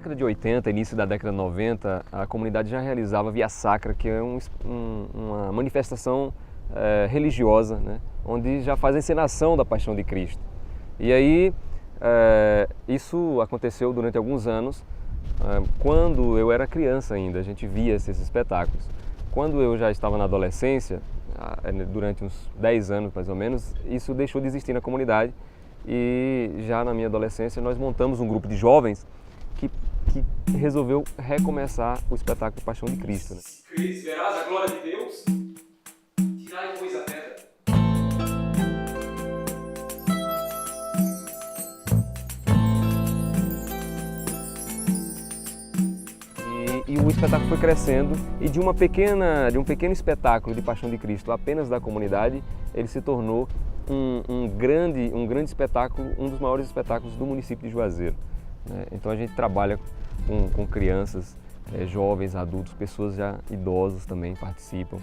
década de 80, início da década de 90, a comunidade já realizava Via Sacra, que é uma manifestação religiosa, né? Onde já faz a encenação da Paixão de Cristo. E aí, isso aconteceu durante alguns anos, quando eu era criança ainda, a gente via esses espetáculos. Quando eu já estava na adolescência, durante uns 10 anos mais ou menos, isso deixou de existir na comunidade e já na minha adolescência nós montamos um grupo de jovens que resolveu recomeçar o espetáculo Paixão de Cristo. Né? Cris, verás a glória de Deus? Tirai, pois, a pedra. E o espetáculo foi crescendo e de um pequeno espetáculo de Paixão de Cristo apenas da comunidade, ele se tornou um grande espetáculo, um dos maiores espetáculos do município de Juazeiro. Né? Então a gente trabalha com crianças, jovens, adultos, pessoas já idosos também participam,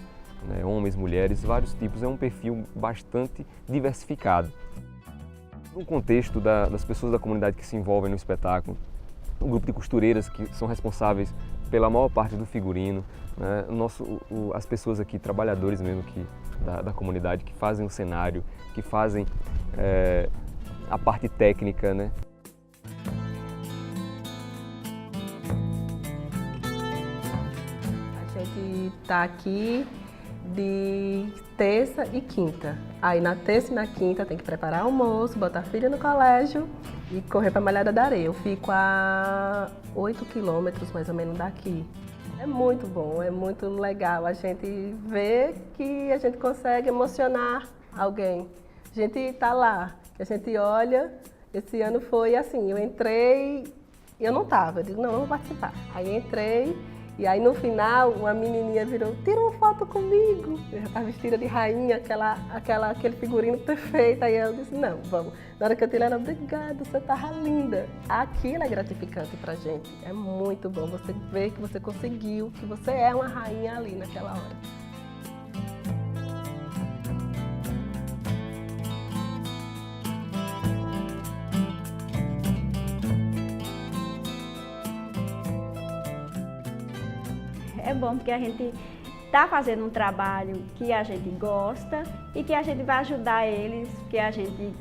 né? Homens, mulheres, vários tipos, é um perfil bastante diversificado. No contexto das pessoas da comunidade que se envolvem no espetáculo, um grupo de costureiras que são responsáveis pela maior parte do figurino, né? As pessoas aqui, trabalhadores mesmo da comunidade, que fazem o cenário, que fazem a parte técnica, né? A gente está aqui de terça e quinta. Aí na terça e na quinta tem que preparar almoço, botar a filha no colégio e correr para a Malhada da Areia. Eu fico a 8 quilômetros mais ou menos daqui. É muito bom, é muito legal a gente ver que a gente consegue emocionar alguém. A gente está lá, a gente olha, esse ano foi assim, eu entrei, eu não estava, eu digo, não, eu vou participar. Aí entrei e aí no final uma menininha virou, tira uma foto comigo, a vestida de rainha, aquele figurino perfeito. Aí eu disse, não, vamos. Na hora que eu tirei ela, obrigada, você estava linda. Aquilo é gratificante pra gente, é muito bom você ver que você conseguiu, que você é uma rainha ali naquela hora. É bom porque a gente está fazendo um trabalho que a gente gosta e que a gente vai ajudar eles, porque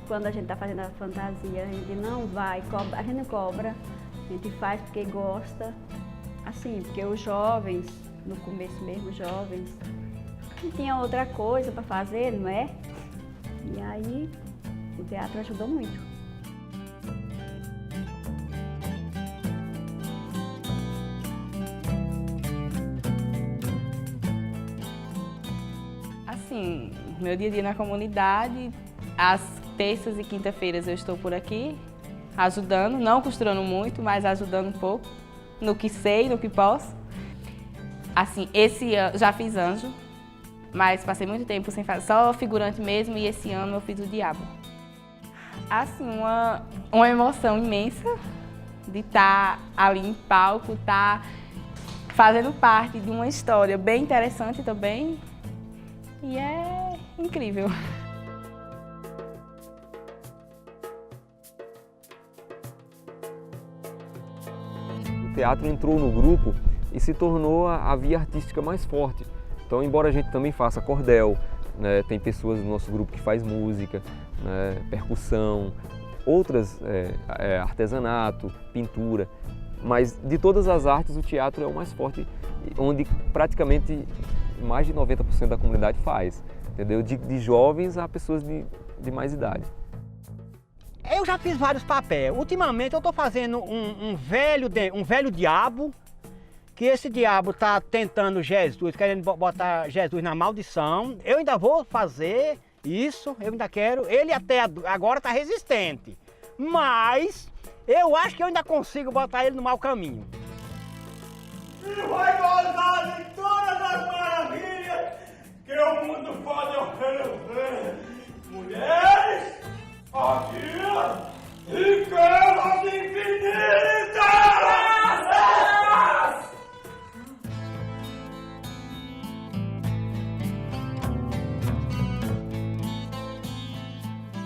quando a gente está fazendo a fantasia, a gente não vai cobrar, a gente não cobra, a gente faz porque gosta, assim, porque os jovens, no começo mesmo, jovens, não tinha outra coisa para fazer, não é? E aí o teatro ajudou muito. Assim, meu dia a dia na comunidade, às terças e quinta-feiras eu estou por aqui, ajudando, não costurando muito, mas ajudando um pouco, no que sei, no que posso. Assim, esse ano, já fiz anjo, mas passei muito tempo sem fazer, só figurante mesmo, e esse ano eu fiz o diabo. Assim, uma emoção imensa de estar ali em palco, estar fazendo parte de uma história bem interessante também. E é incrível. O teatro entrou no grupo e se tornou a via artística mais forte. Então, embora a gente também faça cordel, né, tem pessoas no nosso grupo que faz música, né, percussão, outras artesanato, pintura, mas de todas as artes o teatro é o mais forte, onde praticamente mais de 90% da comunidade faz, entendeu? De jovens a pessoas de mais idade. Eu já fiz vários papéis. Ultimamente eu estou fazendo um velho diabo, que esse diabo está tentando Jesus, querendo botar Jesus na maldição. Eu ainda vou fazer isso, eu ainda quero. Ele até agora está resistente, mas eu acho que eu ainda consigo botar ele no mau caminho. E vai gozar de todas as maravilhas que o mundo pode oferecer. Mulheres, aqui, riquezas infinitas!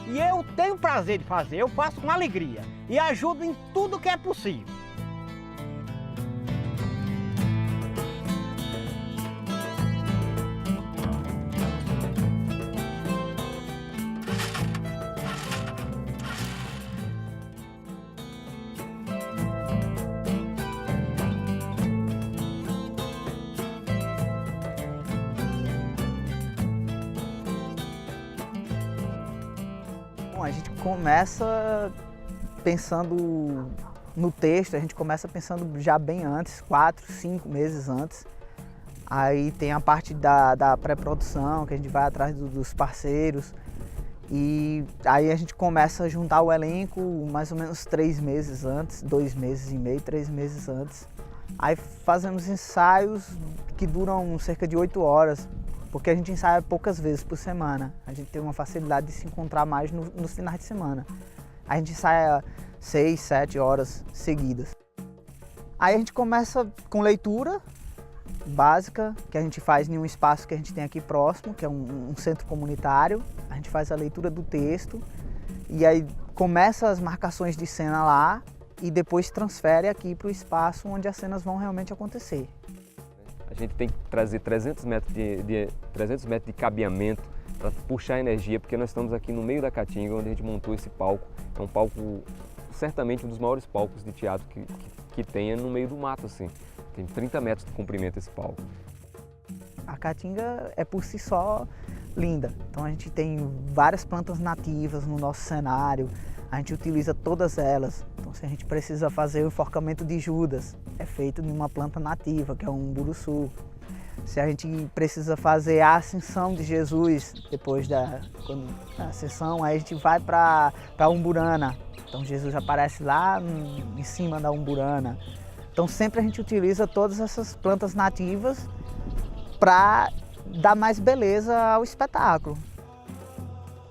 E eu tenho prazer de fazer, eu faço com alegria e ajudo em tudo que é possível. A gente começa pensando no texto, a gente começa pensando já bem antes, 4, 5 meses antes. Aí tem a parte da pré-produção, que a gente vai atrás dos parceiros. E aí a gente começa a juntar o elenco mais ou menos 3 meses antes, 2 meses e meio, 3 meses antes. Aí fazemos ensaios que duram cerca de 8 horas, porque a gente ensaia poucas vezes por semana. A gente tem uma facilidade de se encontrar mais nos finais de semana. A gente ensaia 6, 7 horas seguidas. Aí a gente começa com leitura básica, que a gente faz em um espaço que a gente tem aqui próximo, que é um centro comunitário. A gente faz a leitura do texto e aí começa as marcações de cena lá e depois transfere aqui para o espaço onde as cenas vão realmente acontecer. A gente tem que trazer 300 metros de cabeamento para puxar energia, porque nós estamos aqui no meio da Caatinga, onde a gente montou esse palco. É um palco, certamente um dos maiores palcos de teatro que tenha no meio do mato, assim. Tem 30 metros de comprimento esse palco. A Caatinga é por si só linda. Então a gente tem várias plantas nativas no nosso cenário, a gente utiliza todas elas. Então se a gente precisa fazer o enforcamento de Judas, é feito de uma planta nativa, que é um buruçu. Se a gente precisa fazer a ascensão de Jesus, depois da ascensão, aí a gente vai para a umburana. Então Jesus aparece lá em cima da umburana. Então sempre a gente utiliza todas essas plantas nativas para dar mais beleza ao espetáculo.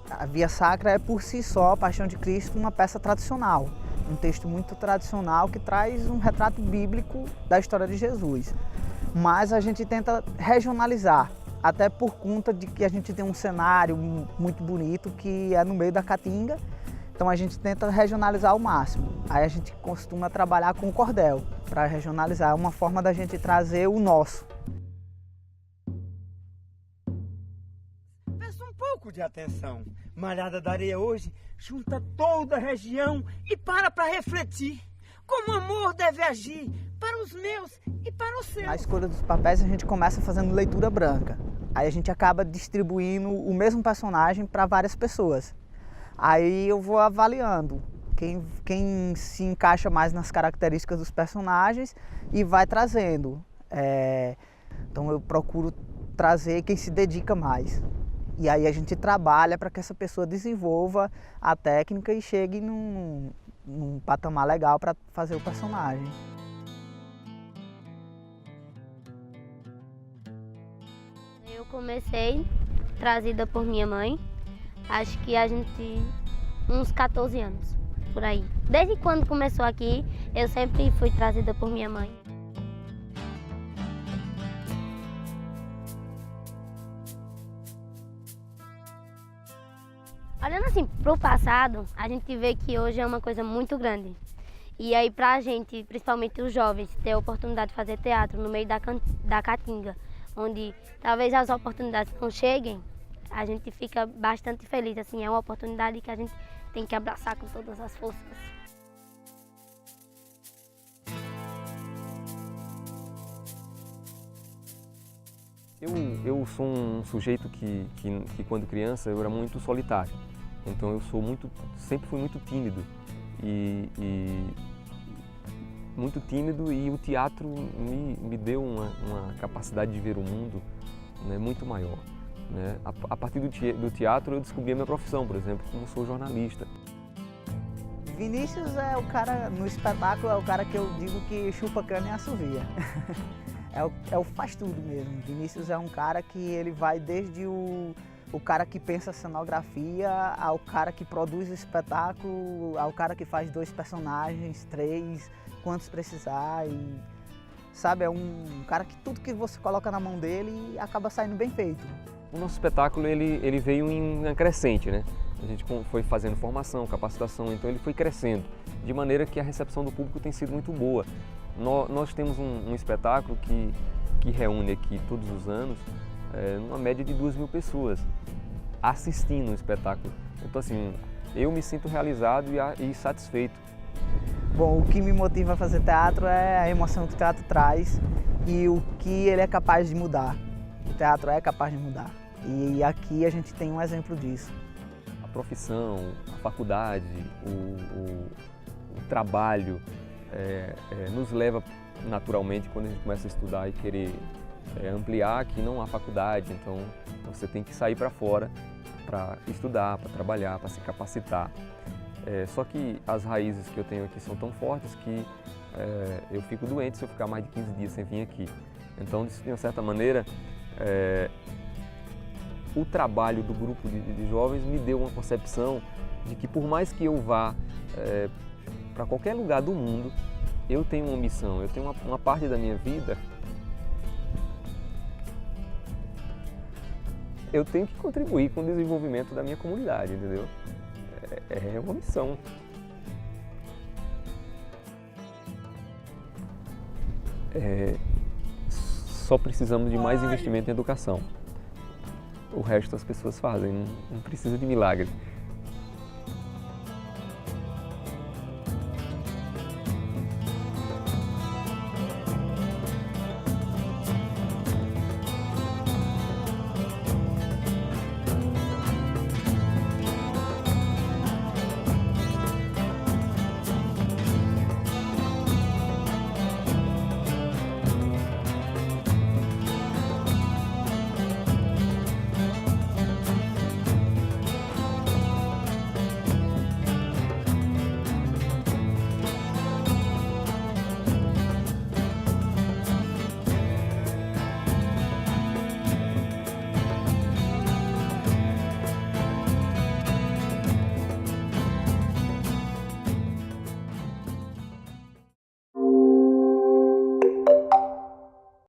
A Via Sacra é por si só, a Paixão de Cristo, uma peça tradicional. Um texto muito tradicional que traz um retrato bíblico da história de Jesus. Mas a gente tenta regionalizar, até por conta de que a gente tem um cenário muito bonito que é no meio da Caatinga. Então a gente tenta regionalizar ao máximo. Aí a gente costuma trabalhar com o cordel para regionalizar. É uma forma da gente trazer o nosso. Peço um pouco de atenção. Malhada da Areia hoje junta toda a região e para refletir como o amor deve agir para os meus e para os seus. Na escolha dos papéis a gente começa fazendo leitura branca. Aí a gente acaba distribuindo o mesmo personagem para várias pessoas. Aí eu vou avaliando quem se encaixa mais nas características dos personagens e vai trazendo. Então eu procuro trazer quem se dedica mais. E aí a gente trabalha para que essa pessoa desenvolva a técnica e chegue num patamar legal para fazer o personagem. Eu comecei trazida por minha mãe. Acho que uns 14 anos, por aí. Desde quando começou aqui, eu sempre fui trazida por minha mãe. Olhando assim pro passado, a gente vê que hoje é uma coisa muito grande. E aí pra gente, principalmente os jovens, ter a oportunidade de fazer teatro no meio da Caatinga, onde talvez as oportunidades não cheguem, a gente fica bastante feliz, assim, é uma oportunidade que a gente tem que abraçar com todas as forças. Eu sou um sujeito que quando criança eu era muito solitário, então eu sempre fui muito tímido e o teatro me deu uma capacidade de ver o mundo, né, muito maior. Né? A partir do teatro eu descobri a minha profissão, por exemplo, como sou jornalista. Vinícius é o cara, no espetáculo, é o cara que eu digo que chupa cana e assovia. É o faz tudo mesmo. Vinícius é um cara que ele vai desde o cara que pensa a cenografia, ao cara que produz o espetáculo, ao cara que faz 2 personagens, 3, quantos precisar. E, sabe, é um cara que tudo que você coloca na mão dele acaba saindo bem feito. O nosso espetáculo ele veio em crescente, né? A gente foi fazendo formação, capacitação, então ele foi crescendo, de maneira que a recepção do público tem sido muito boa. Nós temos um espetáculo que reúne aqui todos os anos uma média de 2.000 pessoas assistindo o espetáculo. Então assim, eu me sinto realizado e satisfeito. Bom, o que me motiva a fazer teatro é a emoção que o teatro traz e o que ele é capaz de mudar. O teatro é capaz de mudar. E aqui a gente tem um exemplo disso. profissão, a faculdade, o trabalho nos leva naturalmente, quando a gente começa a estudar e querer ampliar, que não há faculdade, então você tem que sair para fora para estudar, para trabalhar, para se capacitar. Só que as raízes que eu tenho aqui são tão fortes que eu fico doente se eu ficar mais de 15 dias sem vir aqui. Então, de uma certa maneira, o trabalho do grupo de jovens me deu uma concepção de que, por mais que eu vá para qualquer lugar do mundo, eu tenho uma missão, eu tenho uma parte da minha vida, eu tenho que contribuir com o desenvolvimento da minha comunidade, entendeu? É uma missão. Só precisamos de mais investimento em educação. O resto as pessoas fazem, não precisa de milagre.